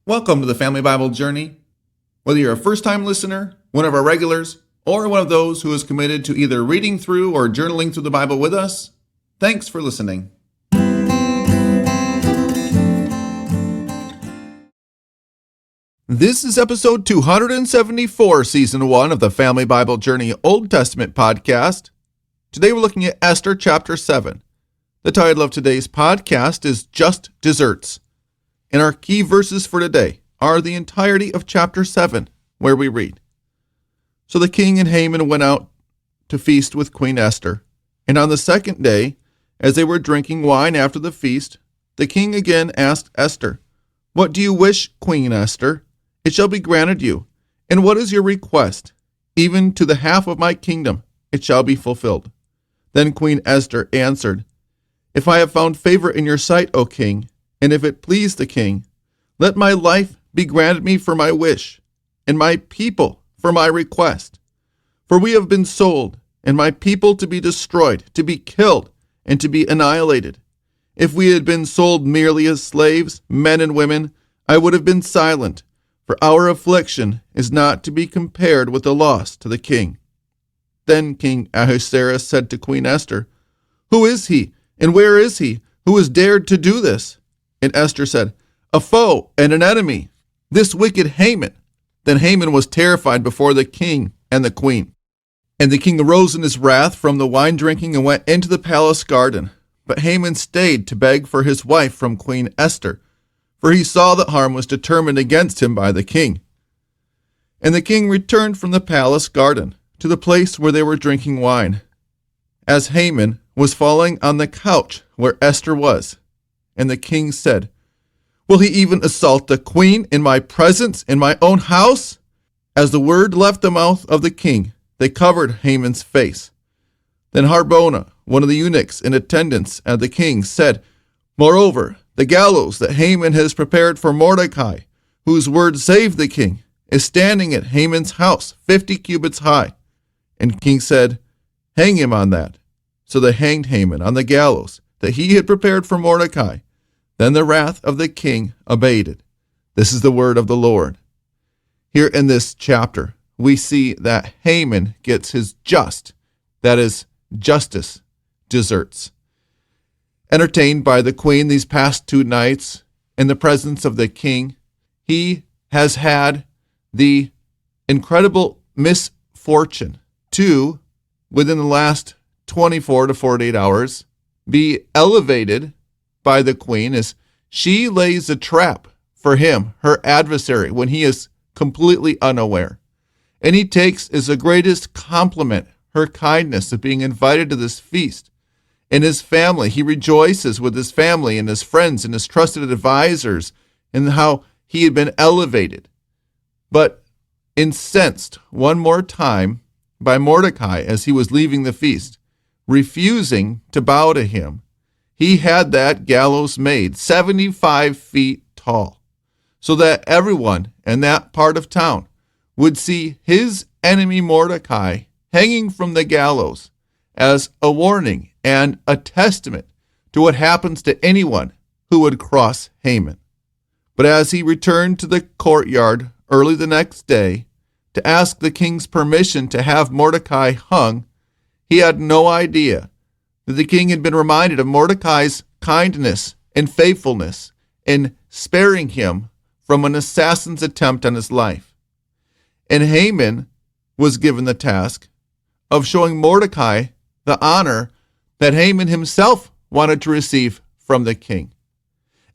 Welcome to the Family Bible Journey. Whether you're a first-time listener, one of our regulars, or one of those who is committed to either reading through or journaling through the Bible with us, thanks for listening. This is episode 274, Season 1 of the Family Bible Journey Old Testament podcast. Today we're looking at Esther chapter 7. The title of today's podcast is Just Desserts. And our key verses for today are the entirety of chapter 7, where we read, So the king and Haman went out to feast with Queen Esther. And on the second day, as they were drinking wine after the feast, the king again asked Esther, What do you wish, Queen Esther? It shall be granted you. And what is your request? Even to the half of my kingdom it shall be fulfilled. Then Queen Esther answered, If I have found favor in your sight, O king, and if it please the king, let my life be granted me for my wish, and my people for my request. For we have been sold, and my people to be destroyed, to be killed, and to be annihilated. If we had been sold merely as slaves, men and women, I would have been silent, for our affliction is not to be compared with the loss to the king. Then King Ahasuerus said to Queen Esther, Who is he, and where is he, who has dared to do this? And Esther said, A foe and an enemy, this wicked Haman. Then Haman was terrified before the king and the queen. And the king arose in his wrath from the wine drinking and went into the palace garden. But Haman stayed to beg for his wife from Queen Esther, for he saw that harm was determined against him by the king. And the king returned from the palace garden to the place where they were drinking wine, as Haman was falling on the couch where Esther was. And the king said, Will he even assault the queen in my presence, in my own house? As the word left the mouth of the king, they covered Haman's face. Then Harbona, one of the eunuchs in attendance at the king, said, Moreover, the gallows that Haman has prepared for Mordecai, whose word saved the king, is standing at Haman's house, 50 cubits high. And the king said, Hang him on that. So they hanged Haman on the gallows that he had prepared for Mordecai. Then the wrath of the king abated. This is the word of the Lord. Here in this chapter, we see that Haman gets his just, that is, justice, deserts. Entertained by the queen these past 2 nights in the presence of the king, he has had the incredible misfortune to, within the last 24 to 48 hours, be elevated by the queen as she lays a trap for him, her adversary, when he is completely unaware. And he takes as the greatest compliment her kindness of being invited to this feast. In his family, he rejoices with his family and his friends and his trusted advisors in how he had been elevated. But incensed one more time by Mordecai as he was leaving the feast, refusing to bow to him, he had that gallows made 75 feet tall, so that everyone in that part of town would see his enemy Mordecai hanging from the gallows as a warning and a testament to what happens to anyone who would cross Haman. But as he returned to the courtyard early the next day to ask the king's permission to have Mordecai hung, he had no idea that the king had been reminded of Mordecai's kindness and faithfulness in sparing him from an assassin's attempt on his life. And Haman was given the task of showing Mordecai the honor that Haman himself wanted to receive from the king.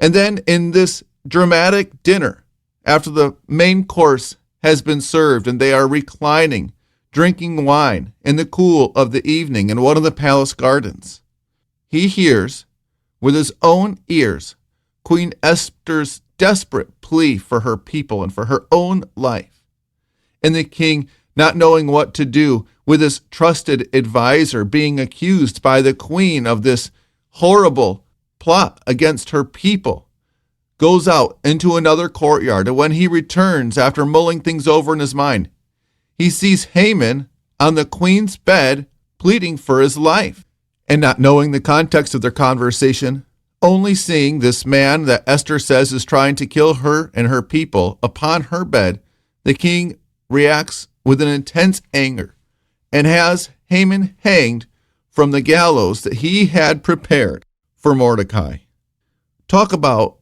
And then in this dramatic dinner, after the main course has been served and they are reclining, drinking wine in the cool of the evening in one of the palace gardens, he hears with his own ears Queen Esther's desperate plea for her people and for her own life. And the king, not knowing what to do with his trusted advisor being accused by the queen of this horrible plot against her people, goes out into another courtyard. And when he returns after mulling things over in his mind, he sees Haman on the queen's bed pleading for his life. And not knowing the context of their conversation, Only seeing this man that Esther says is trying to kill her and her people upon her bed, the king reacts with an intense anger and has Haman hanged from the gallows that he had prepared for Mordecai. Talk about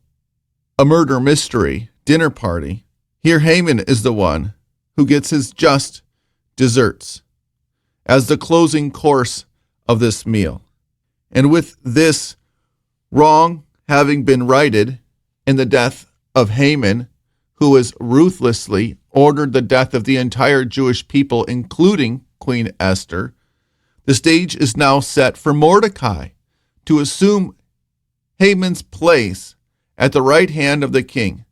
a murder mystery dinner party. Here Haman is the one who gets his just desserts as the closing course of this meal. And with this wrong having been righted in the death of Haman, who has ruthlessly ordered the death of the entire Jewish people, including Queen Esther, the stage is now set for Mordecai to assume Haman's place at the right hand of the king,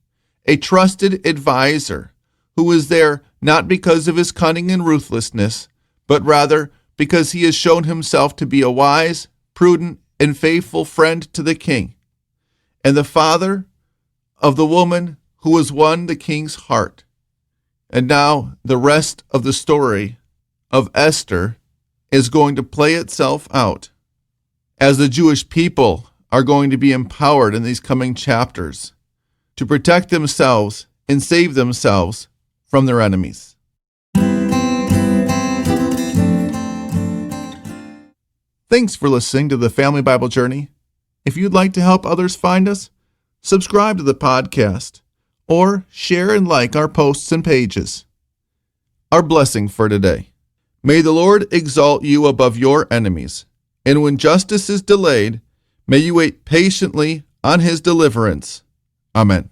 a trusted advisor who is there not because of his cunning and ruthlessness, but rather because he has shown himself to be a wise, prudent, and faithful friend to the king, and the father of the woman who has won the king's heart. And now the rest of the story of Esther is going to play itself out as the Jewish people are going to be empowered in these coming chapters to protect themselves and save themselves from their enemies. Thanks for listening to the Family Bible Journey. If you'd like to help others find us, subscribe to the podcast or share and like our posts and pages. Our blessing for today. May the Lord exalt you above your enemies, and when justice is delayed, may you wait patiently on his deliverance. Amen.